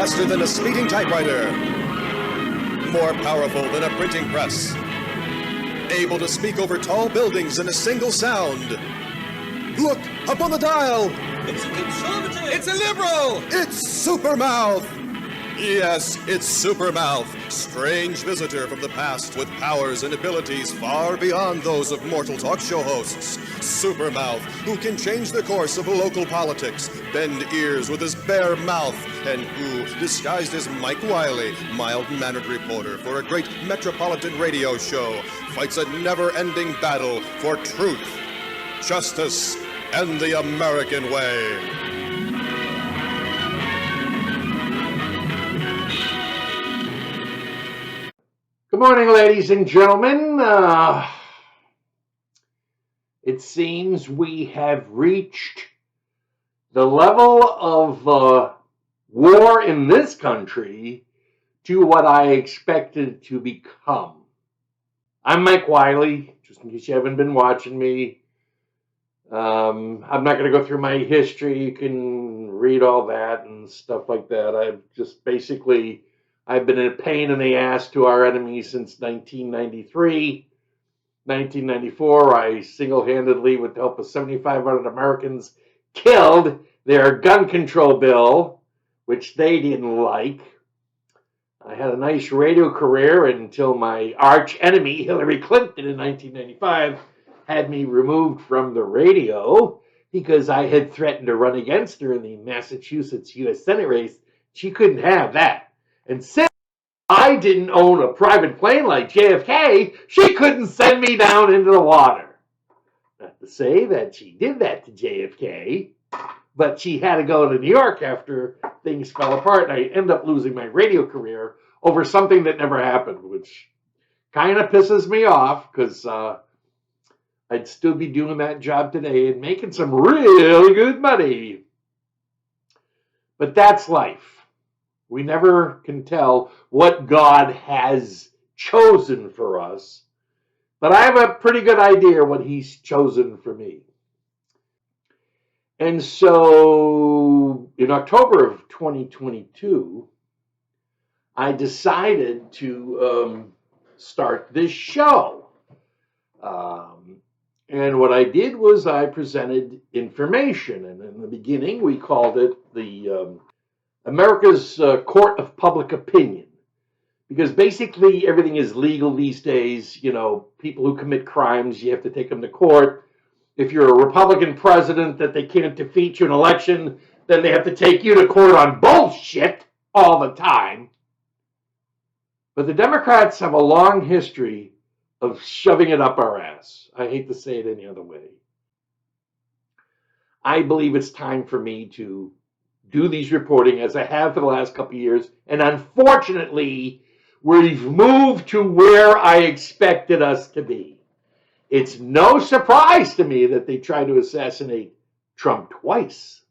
faster than a speeding typewriter, more powerful than a printing press, able to speak over tall buildings in a single sound. Look, up on the dial! It's a conservative! It's a liberal! It's Supermouth! Yes, it's Supermouth, strange visitor from the past with powers and abilities far beyond those of mortal talk show hosts. Supermouth, who can change the course of local politics, bend ears with his bare mouth, and who, disguised as Mike Wiley, mild-mannered reporter for a great metropolitan radio show, fights a never-ending battle for truth, justice, and the American way. Good morning, ladies and gentlemen. It seems we have reached the level of war in this country to what I expected to become. I'm Mike Wiley, just in case you haven't been watching me. I'm not going to go through my history. You can read all that and stuff like that. I've been a pain in the ass to our enemies since 1993. 1994, I single-handedly, with the help of 7,500 Americans, killed their gun control bill, which they didn't like. I had a nice radio career until my arch enemy, Hillary Clinton, in 1995, had me removed from the radio because I had threatened to run against her in the Massachusetts U.S. Senate race. She couldn't have that. And since I didn't own a private plane like JFK, she couldn't send me down into the water. Not to say that she did that to JFK, but she had to go to New York after things fell apart, and I ended up losing my radio career over something that never happened, which kind of pisses me off because I'd still be doing that job today and making some real good money. But that's life. We never can tell what God has chosen for us, but I have a pretty good idea what He's chosen for me. And so in October of 2022, I decided to start this show. And what I did was I presented information, and in the beginning we called it the America's Court of Public Opinion, because basically everything is legal these days. You know, people who commit crimes, you have to take them to court. If you're a Republican president that they can't defeat you in an election, then they have to take you to court on bullshit all the time. But the Democrats have a long history of shoving it up our ass. I hate to say it any other way. I believe it's time for me to do these reporting as I have for the last couple of years. And unfortunately, we've moved to where I expected us to be. It's no surprise to me that they tried to assassinate Trump twice.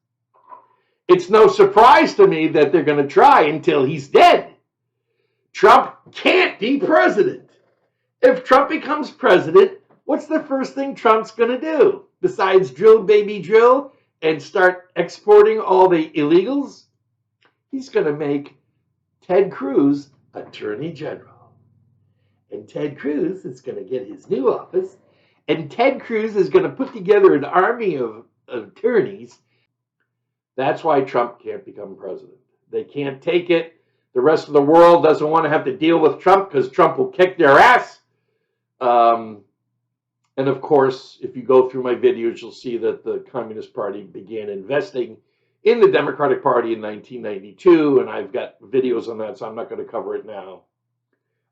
It's no surprise to me that they're going to try until he's dead. Trump can't be president. If Trump becomes president, what's the first thing Trump's going to do? Besides drill, baby, drill, and start exporting all the illegals? He's going to make Ted Cruz Attorney General. And Ted Cruz is going to get his new office. And Ted Cruz is going to put together an army of attorneys. That's why Trump can't become president. They can't take it. The rest of the world doesn't want to have to deal with Trump because Trump will kick their ass. And of course, if you go through my videos, you'll see that the Communist Party began investing in the Democratic Party in 1992, and I've got videos on that, so I'm not going to cover it now.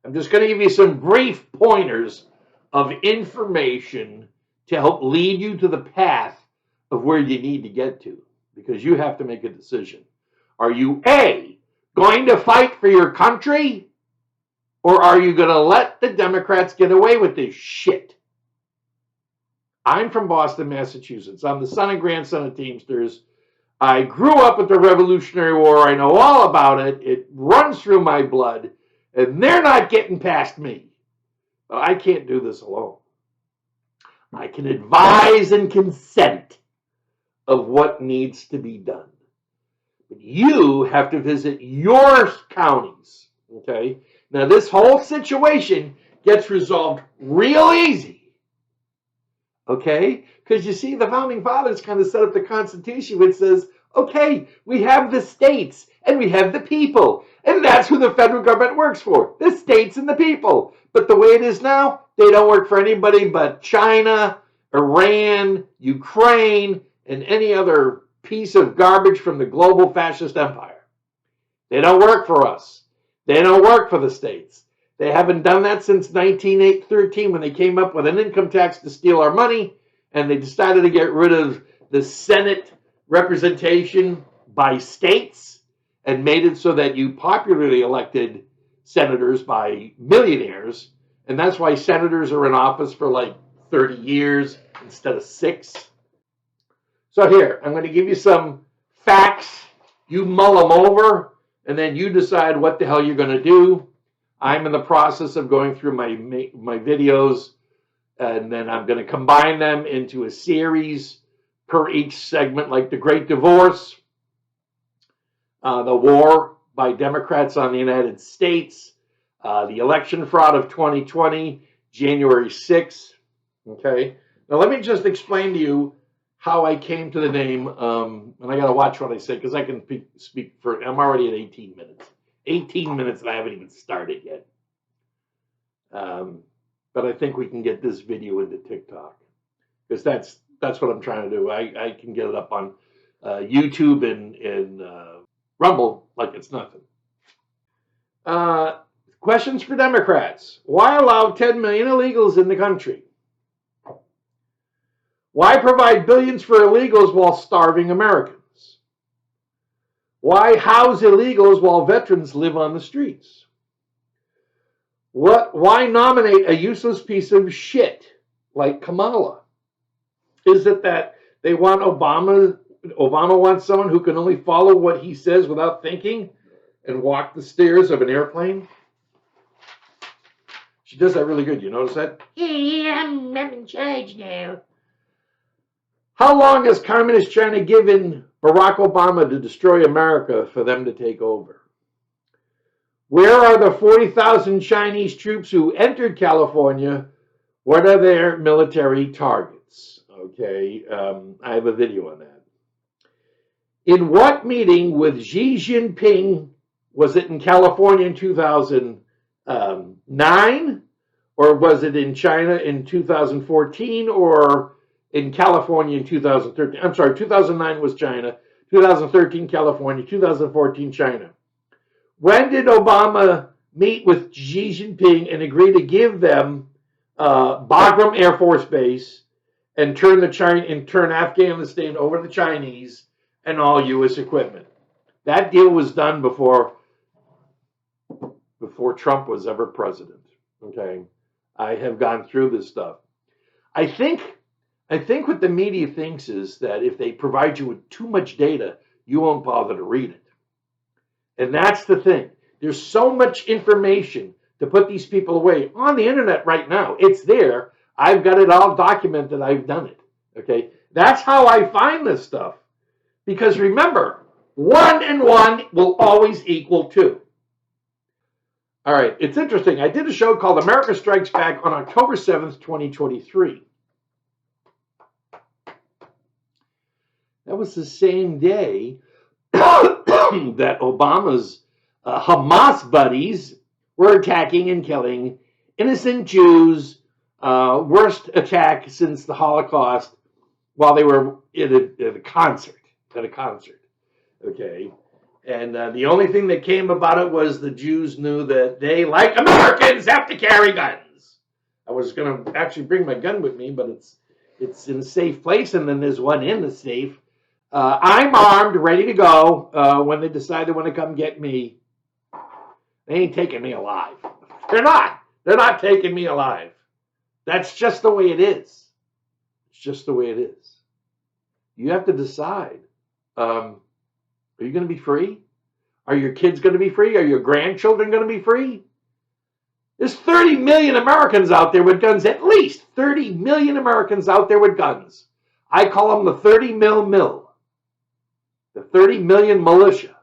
I'm just going to give you some brief pointers of information to help lead you to the path of where you need to get to, because you have to make a decision. Are you A, going to fight for your country, or are you going to let the Democrats get away with this shit? I'm from Boston, Massachusetts. I'm the son and grandson of Teamsters. I grew up with the Revolutionary War. I know all about it. It runs through my blood, and they're not getting past me. But I can't do this alone. I can advise and consent of what needs to be done. But you have to visit your counties. Okay? Now, this whole situation gets resolved real easy. Okay? Because you see, the founding fathers kind of set up the Constitution, which says, okay, we have the states and we have the people. And that's who the federal government works for, the states and the people. But the way it is now, they don't work for anybody but China, Iran, Ukraine, and any other piece of garbage from the global fascist empire. They don't work for us. They don't work for the states. They haven't done that since 1913 when they came up with an income tax to steal our money, and they decided to get rid of the Senate representation by states and made it so that you popularly elected senators by millionaires, and that's why senators are in office for like 30 years instead of 6. So here, I'm going to give you some facts. You mull them over, and then you decide what the hell you're going to do. I'm in the process of going through my videos, and then I'm going to combine them into a series per each segment, like the Great Divorce, the war by Democrats on the United States, the election fraud of 2020, January 6th. Okay, now let me just explain to you how I came to the name, and I got to watch what I say because I can speak for, I'm already at 18 minutes. 18 minutes and I haven't even started yet. But I think we can get this video into TikTok because that's what I'm trying to do. I can get it up on YouTube and Rumble like it's nothing. Questions for Democrats. Why allow 10 million illegals in the country? Why provide billions for illegals while starving Americans? Why house illegals while veterans live on the streets? Why nominate a useless piece of shit like Kamala? Is it that they want Obama wants someone who can only follow what he says without thinking and walk the stairs of an airplane? She does that really good. You notice that? Yeah, I'm in charge now. How long has Communist China given Barack Obama to destroy America for them to take over? Where are the 40,000 Chinese troops who entered California? What are their military targets? Okay, I have a video on that. In what meeting with Xi Jinping, was it in California in 2009? Or was it in China in 2014? Or in California in 2013? I'm sorry, 2009 was China, 2013 California, 2014 China. When did Obama meet with Xi Jinping and agree to give them Bagram Air Force Base and turn Afghanistan over to the Chinese and all U.S. equipment? That deal was done before Trump was ever president. Okay, I have gone through this stuff. I think what the media thinks is that if they provide you with too much data, you won't bother to read it. And that's the thing. There's so much information to put these people away on the internet right now. It's there. I've got it all documented. I've done it. Okay. That's how I find this stuff. Because remember, 1 and 1 will always equal 2. All right. It's interesting. I did a show called America Strikes Back on October 7th, 2023. That was the same day that Obama's Hamas buddies were attacking and killing innocent Jews, worst attack since the Holocaust, while they were at a concert. Okay, and the only thing that came about it was the Jews knew that they, like Americans, have to carry guns. I was going to actually bring my gun with me, but it's in a safe place, and then there's one in the safe. I'm armed, ready to go. When they decide they want to come get me, they ain't taking me alive. They're not. They're not taking me alive. That's just the way it is. It's just the way it is. You have to decide. Are you going to be free? Are your kids going to be free? Are your grandchildren going to be free? There's 30 million Americans out there with guns. At least 30 million Americans out there with guns. I call them the 30 mil. The 30 million militia.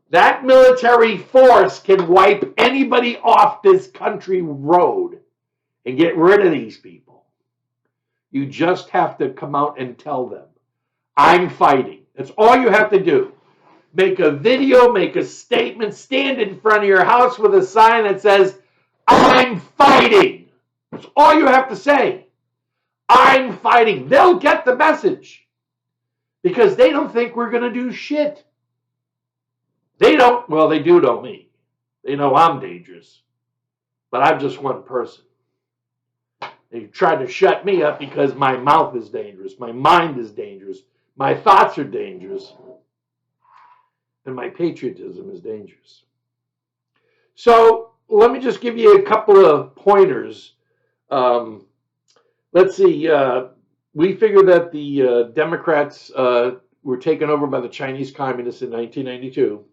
That military force can wipe anybody off this country road and get rid of these people. You just have to come out and tell them, I'm fighting. That's all you have to do. Make a video, make a statement, stand in front of your house with a sign that says, I'm fighting. That's all you have to say. I'm fighting. They'll get the message because they don't think we're going to do shit. They don't, well, they do know me. They know I'm dangerous, but I'm just one person. They tried to shut me up because my mouth is dangerous, my mind is dangerous, my thoughts are dangerous, and my patriotism is dangerous. So let me just give you a couple of pointers. Let's see. We figure that the Democrats were taken over by the Chinese communists in 1992.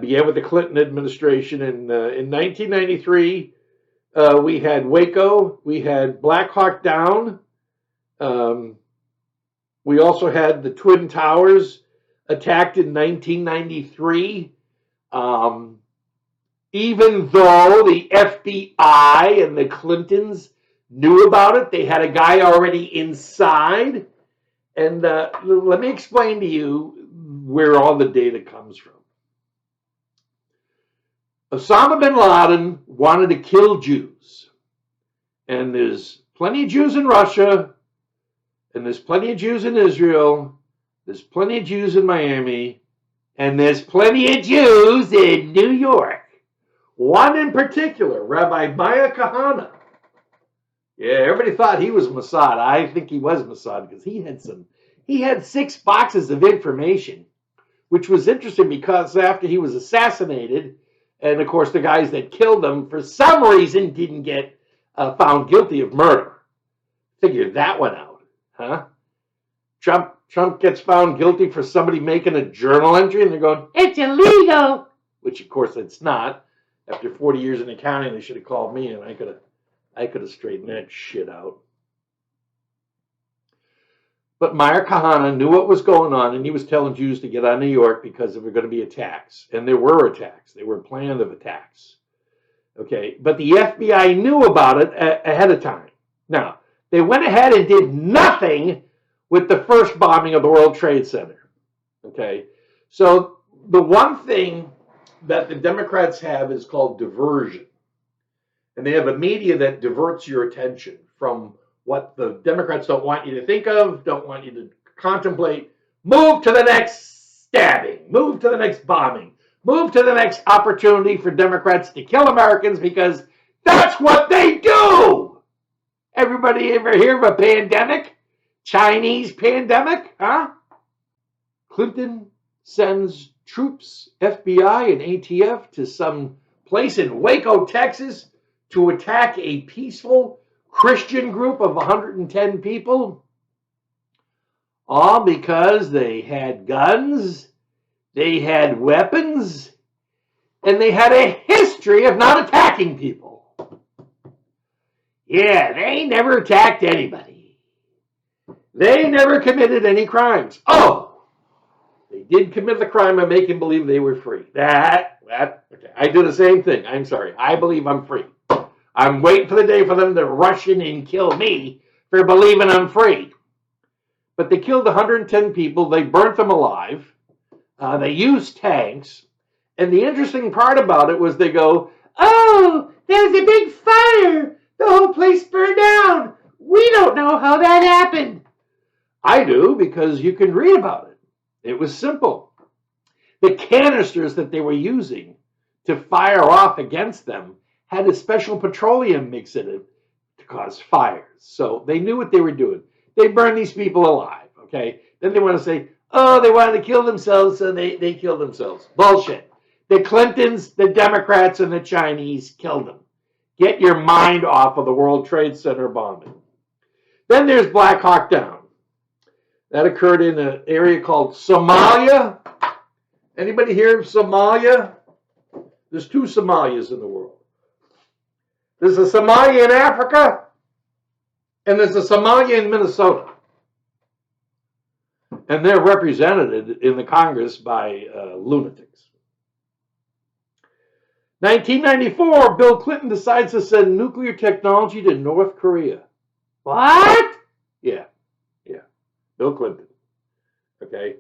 Began with the Clinton administration. In 1993, we had Waco. We had Black Hawk Down. We also had the Twin Towers attacked in 1993. Even though the FBI and the Clintons knew about it, they had a guy already inside. And let me explain to you where all the data comes from. Osama bin Laden wanted to kill Jews. And there's plenty of Jews in Russia, and there's plenty of Jews in Israel, there's plenty of Jews in Miami, and there's plenty of Jews in New York. One in particular, Rabbi Maya Kahana. Yeah, everybody thought he was Mossad. I think he was Mossad because he had 6 boxes of information, which was interesting because after he was assassinated, and of course the guys that killed him for some reason didn't get found guilty of murder. Figure that one out, huh? Trump gets found guilty for somebody making a journal entry, and they're going, it's illegal, which of course it's not. After 40 years in accounting, they should have called me, and I could have straightened that shit out. But Meir Kahane knew what was going on, and he was telling Jews to get out of New York because there were going to be attacks. And there were attacks. There were plans of attacks. Okay, but the FBI knew about it ahead of time. Now, they went ahead and did nothing with the first bombing of the World Trade Center. Okay, so the one thing that the Democrats have is called diversion. And they have a media that diverts your attention from what the Democrats don't want you to think of, don't want you to contemplate. Move to the next stabbing, move to the next bombing, move to the next opportunity for Democrats to kill Americans because that's what they do. Everybody ever hear of a pandemic? Chinese pandemic, huh? Clinton sends troops, FBI and ATF, to some place in Waco, Texas, to attack a peaceful Christian group of 110 people, all because they had guns, they had weapons, and they had a history of not attacking people. Yeah, they never attacked anybody. They never committed any crimes. Oh, they did commit the crime of making believe they were free. Okay. I do the same thing. I'm sorry. I believe I'm free. I'm waiting for the day for them to rush in and kill me for believing I'm free. But they killed 110 people. They burnt them alive. They used tanks. And the interesting part about it was they go, oh, there's a big fire. The whole place burned down. We don't know how that happened. I do, because you can read about it. It was simple. The canisters that they were using to fire off against them had a special petroleum mix in it to cause fires. So they knew what they were doing. They burned these people alive, okay? Then they want to say, oh, they wanted to kill themselves, so they killed themselves. Bullshit. The Clintons, the Democrats, and the Chinese killed them. Get your mind off of the World Trade Center bombing. Then there's Black Hawk Down. That occurred in an area called Somalia. Anybody hear of Somalia? There's 2 Somalias in the world. There's a Somalia in Africa, and there's a Somalia in Minnesota. And they're represented in the Congress by lunatics. 1994, Bill Clinton decides to send nuclear technology to North Korea. What? Yeah. Bill Clinton. Okay.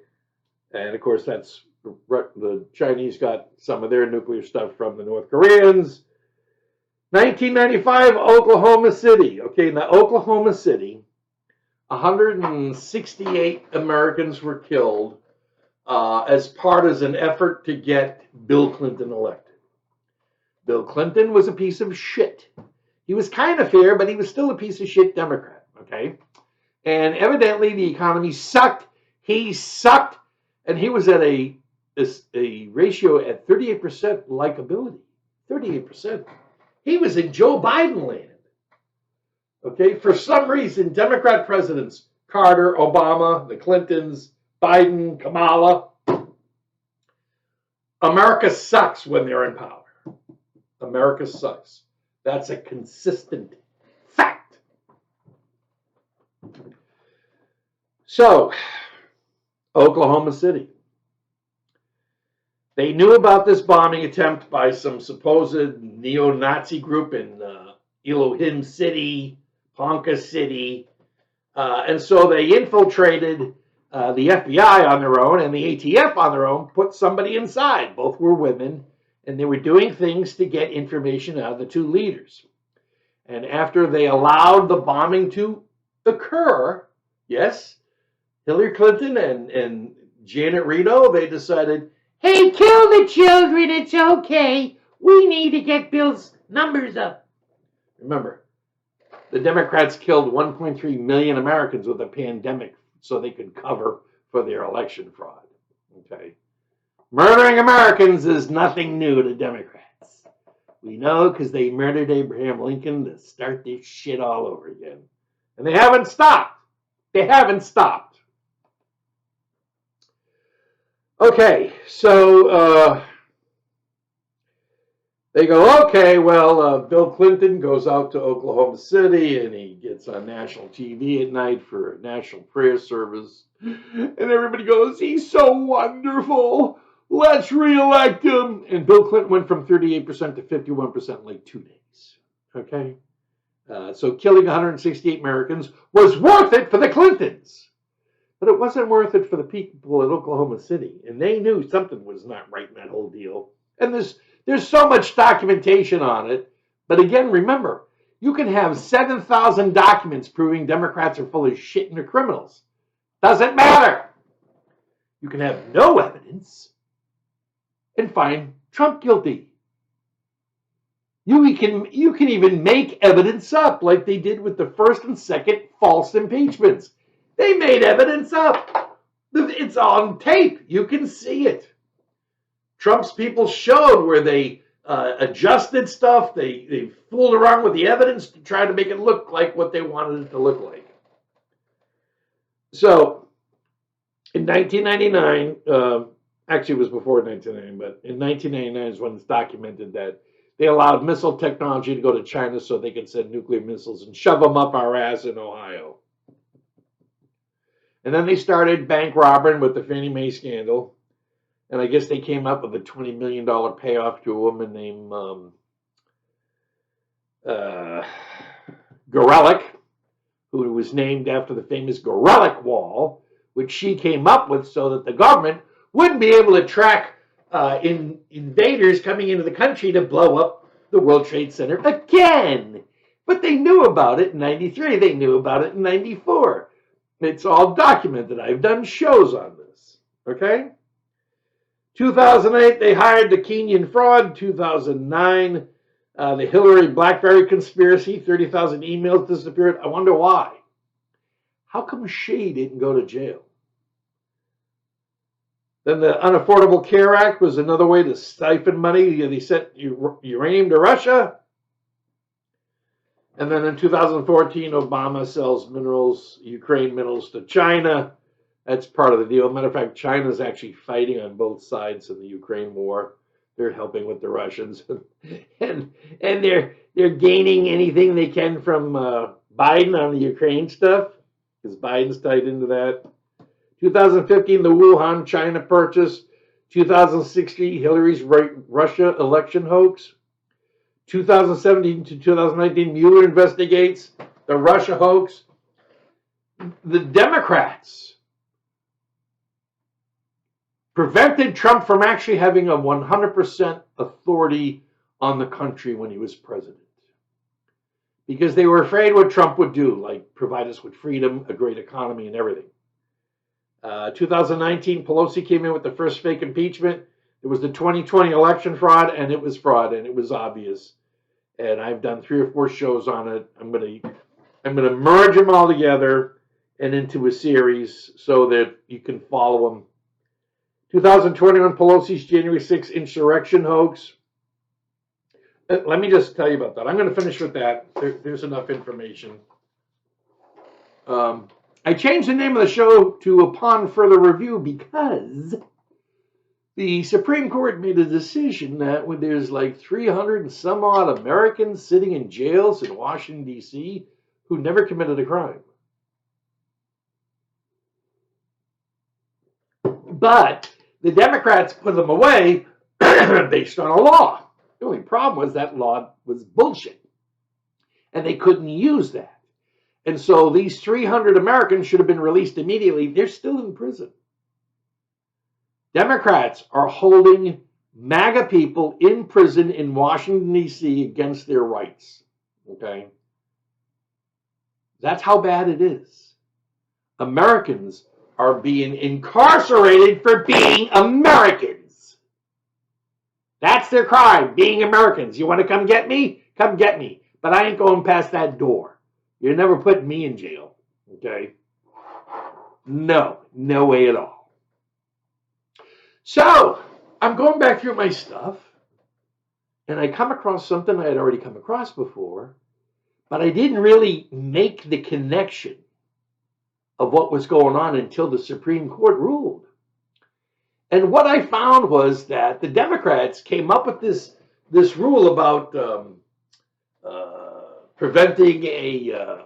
And of course, that's the Chinese got some of their nuclear stuff from the North Koreans. 1995, Oklahoma City. Okay, now Oklahoma City, 168 Americans were killed as part of an effort to get Bill Clinton elected. Bill Clinton was a piece of shit. He was kind of fair, but he was still a piece of shit Democrat, okay? And evidently the economy sucked. He sucked, and he was at a ratio at 38% likability. 38%. He was in Joe Biden land. Okay, for some reason, Democrat presidents, Carter, Obama, the Clintons, Biden, Kamala, America sucks when they're in power. America sucks. That's a consistent fact. So, Oklahoma City. They knew about this bombing attempt by some supposed neo-Nazi group in Elohim City, Ponca City, and so they infiltrated the FBI on their own and the ATF on their own, put somebody inside. Both were women, and they were doing things to get information out of the two leaders. And after they allowed the bombing to occur, yes, Hillary Clinton and Janet Reno, they decided, hey, kill the children, it's okay. We need to get Bill's numbers up. Remember, the Democrats killed 1.3 million Americans with a pandemic so they could cover for their election fraud. Okay. Murdering Americans is nothing new to Democrats. We know because they murdered Abraham Lincoln to start this shit all over again. And they haven't stopped. They haven't stopped. Okay, so they go, okay, well, Bill Clinton goes out to Oklahoma City and he gets on national TV at night for a national prayer service. And everybody goes, he's so wonderful. Let's reelect him. And Bill Clinton went from 38% to 51% in like 2 days. Okay? So killing 168 Americans was worth it for the Clintons. But it wasn't worth it for the people in Oklahoma City. And they knew something was not right in that whole deal. And there's so much documentation on it. But again, remember, you can have 7,000 documents proving Democrats are full of shit and they're criminals. Doesn't matter. You can have no evidence and find Trump guilty. You can even make evidence up like they did with the first and second false impeachments. They made evidence up. It's on tape. You can see it. Trump's people showed where they adjusted stuff. They fooled around with the evidence to try to make it look like what they wanted it to look like. So, in 1999, actually it was before 1999, but in 1999 is when it's documented that they allowed missile technology to go to China so they could send nuclear missiles and shove them up our ass in Ohio. And then they started bank robbing with the Fannie Mae scandal. And I guess they came up with a $20 million payoff to a woman named Gorelick, who was named after the famous Gorelick Wall, which she came up with so that the government wouldn't be able to track invaders coming into the country to blow up the World Trade Center again. But they knew about it in 93. They knew about it in 94. It's all documented. I've done shows on this. Okay? 2008, they hired the Kenyan fraud. 2009, the Hillary BlackBerry conspiracy. 30,000 emails disappeared. I wonder why. How come she didn't go to jail? Then the Unaffordable Care Act was another way to siphon money. They sent uranium to Russia. And then in 2014, Obama sells Ukraine minerals to China. That's part of the deal. Matter of fact, China's actually fighting on both sides in the Ukraine war. They're helping with the Russians. and they're gaining anything they can from Biden on the Ukraine stuff, because Biden's tied into that. 2015, the Wuhan, China purchase. 2016, Hillary's Russia election hoax. 2017 to 2019, Mueller investigates the Russia hoax. The Democrats prevented Trump from actually having a 100% authority on the country when he was president, because they were afraid what Trump would do, like provide us with freedom, a great economy, and everything. 2019, Pelosi came in with the first fake impeachment. It was the 2020 election fraud, and it was fraud, and it was obvious. And I've done 3 or 4 shows on it. I'm gonna merge them all together and into a series so that you can follow them. 2021, Pelosi's January 6th insurrection hoax. Let me just tell you about that. I'm going to finish with that. There's enough information. I changed the name of the show to Upon Further Review because the Supreme Court made a decision that when there's like 300 and some odd Americans sitting in jails in Washington, D.C. who never committed a crime. But the Democrats put them away based on a law. The only problem was that law was bullshit. And they couldn't use that. And so these 300 Americans should have been released immediately. They're still in prison. Democrats are holding MAGA people in prison in Washington, D.C. against their rights. Okay? That's how bad it is. Americans are being incarcerated for being Americans. That's their crime, being Americans. You want to come get me? Come get me. But I ain't going past that door. You're never putting me in jail. Okay? No way at all. So, I'm going back through my stuff, and I come across something I had already come across before, but I didn't really make the connection of what was going on until the Supreme Court ruled. And what I found was that the Democrats came up with this rule about preventing a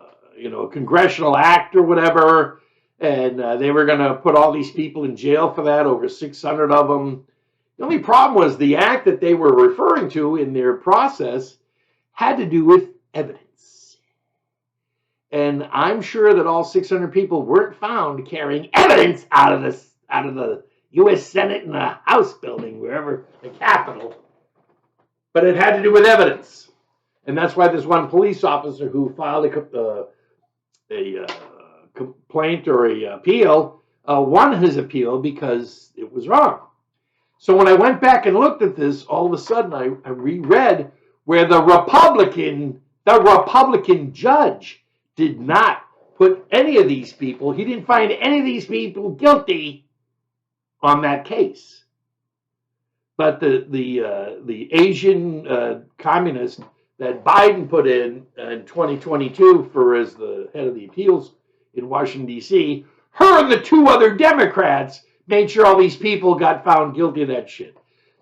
congressional act or whatever, and they were going to put all these people in jail for that, over 600 of them. The only problem was the act that they were referring to in their process had to do with evidence. And I'm sure that all 600 people weren't found carrying evidence out of the U.S. Senate and the House building, wherever, the Capitol. But it had to do with evidence. And that's why this one police officer who filed a complaint or a appeal won his appeal because it was wrong. So when I went back and looked at this, all of a sudden I reread where the Republican judge did not put any of these people, he didn't find any of these people guilty on that case. But the Asian communist that Biden put in 2022 for as the head of the appeals in Washington, D.C., her and the 2 other Democrats made sure all these people got found guilty of that shit.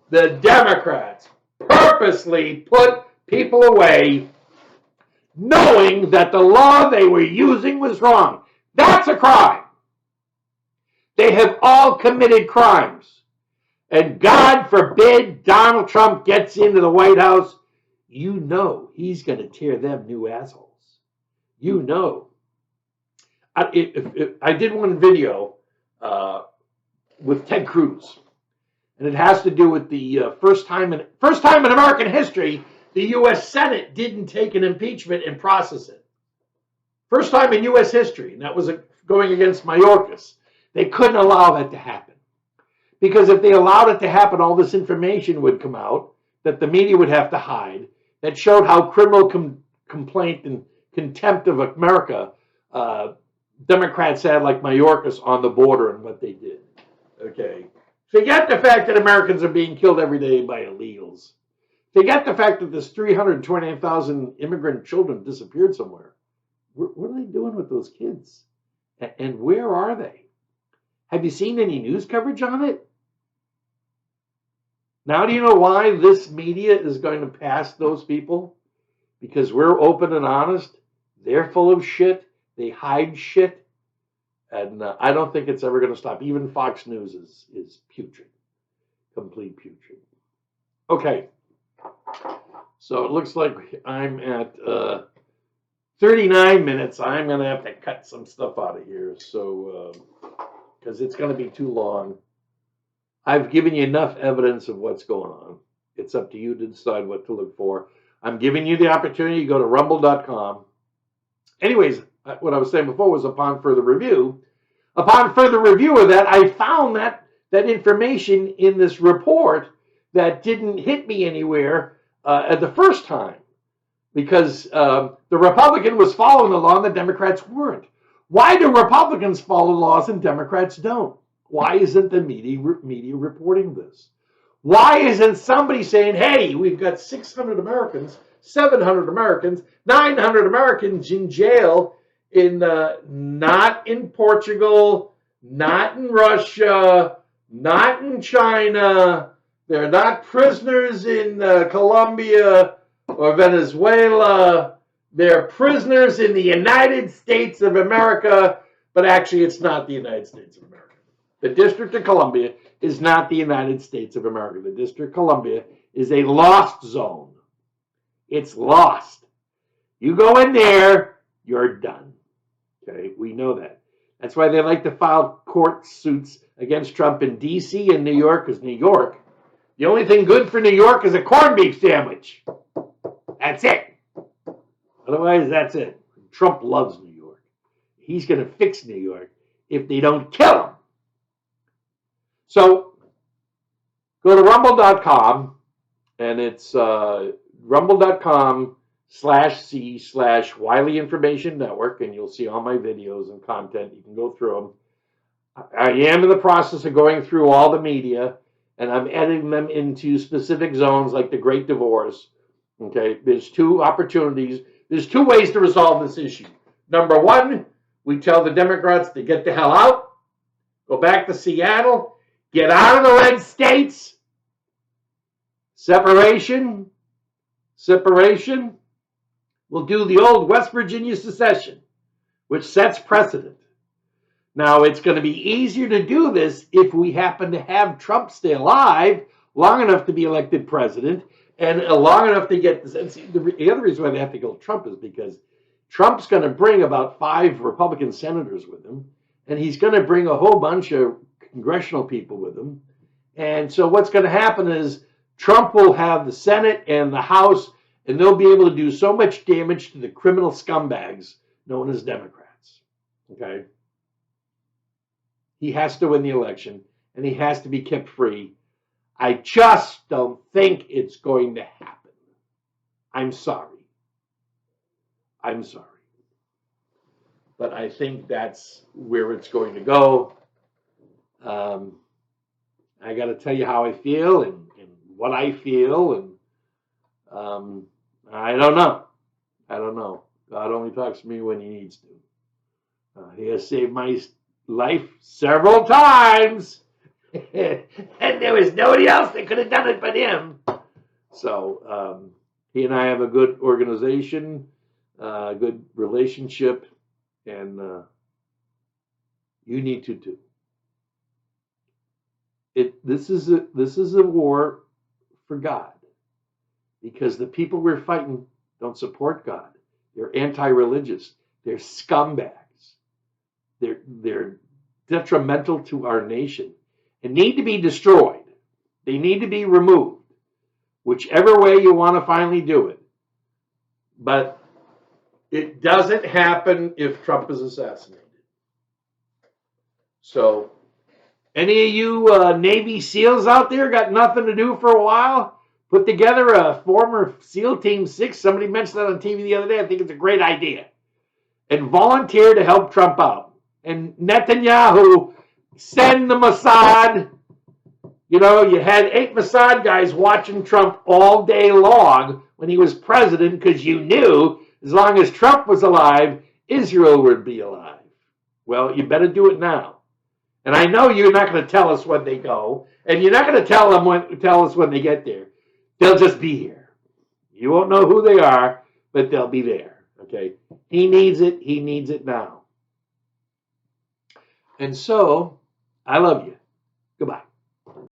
The Democrats purposely put people away knowing that the law they were using was wrong. That's a crime. They have all committed crimes. And God forbid Donald Trump gets into the White House, you know he's going to tear them new assholes. You know. I did one video with Ted Cruz, and it has to do with the first time in American history the U.S. Senate didn't take an impeachment and process it. First time in U.S. history, and that was going against Mayorkas. They couldn't allow that to happen. Because if they allowed it to happen, all this information would come out that the media would have to hide that showed how criminal complaint and contempt of America Democrats had, like Mayorkas, on the border and what they did. Okay. Forget the fact that Americans are being killed every day by illegals. Forget the fact that this 329,000 immigrant children disappeared somewhere. What are they doing with those kids? And where are they? Have you seen any news coverage on it? Now do you know why this media is going to pass those people? Because we're open and honest. They're full of shit. They hide shit. And I don't think it's ever going to stop. Even Fox News is putrid. Okay. So it looks like I'm at 39 minutes. I'm going to have to cut some stuff out of here. So, because it's going to be too long. I've given you enough evidence of what's going on. It's up to you to decide what to look for. I'm giving you the opportunity to go to rumble.com. Anyways, what I was saying before was upon further review. Upon further review of that, I found that information in this report that didn't hit me anywhere at the first time, because the Republican was following the law and the Democrats weren't. Why do Republicans follow laws and Democrats don't? Why isn't the media reporting this? Why isn't somebody saying, hey, we've got 600 Americans, 700 Americans, 900 Americans in jail, not in Portugal, not in Russia, not in China. They're not prisoners in Colombia or Venezuela. They're prisoners in the United States of America, but actually it's not the United States of America. The District of Columbia is not the United States of America. The District of Columbia is a lost zone. It's lost. You go in there, you're done. Okay, we know that. That's why they like to file court suits against Trump in D.C. and New York, because New York, the only thing good for New York is a corned beef sandwich. That's it. Otherwise, that's it. Trump loves New York. He's going to fix New York if they don't kill him. So go to rumble.com, and it's rumble.com/C/Wiley Information Network, and you'll see all my videos and content. You can go through them. I am in the process of going through all the media, and I'm editing them into specific zones like the Great Divorce. Okay, there's two opportunities. There's two ways to resolve this issue. Number one, we tell the Democrats to get the hell out, go back to Seattle, get out of the red states. Separation. We'll do the old West Virginia secession, which sets precedent. Now, it's going to be easier to do this if we happen to have Trump stay alive long enough to be elected president and long enough to get this. And see, the other reason why they have to go with Trump is because Trump's going to bring about 5 Republican senators with him, and he's going to bring a whole bunch of congressional people with him. And so what's going to happen is Trump will have the Senate and the House, and they'll be able to do so much damage to the criminal scumbags known as Democrats. Okay? He has to win the election, and he has to be kept free. I just don't think it's going to happen. I'm sorry. But I think that's where it's going to go. I got to tell you how I feel and what I feel, and I don't know. God only talks to me when he needs to. He has saved my life several times, and there was nobody else that could have done it but him. So he and I have a good organization, good relationship, and you need to too. This is a war for God, because the people we're fighting don't support God. They're anti-religious. They're scumbags. They're detrimental to our nation and need to be destroyed. They need to be removed, whichever way you want to finally do it. But it doesn't happen if Trump is assassinated. So any of you Navy SEALs out there got nothing to do for a while? Put together a former SEAL Team 6. Somebody mentioned that on TV the other day. I think it's a great idea. And volunteer to help Trump out. And Netanyahu, send the Mossad. You know, you had 8 Mossad guys watching Trump all day long when he was president, because you knew as long as Trump was alive, Israel would be alive. Well, you better do it now. And I know you're not going to tell us when they go, and you're not going to tell us when they get there. They'll just be here. You won't know who they are, but they'll be there. Okay? He needs it. He needs it now. And so, I love you. Goodbye.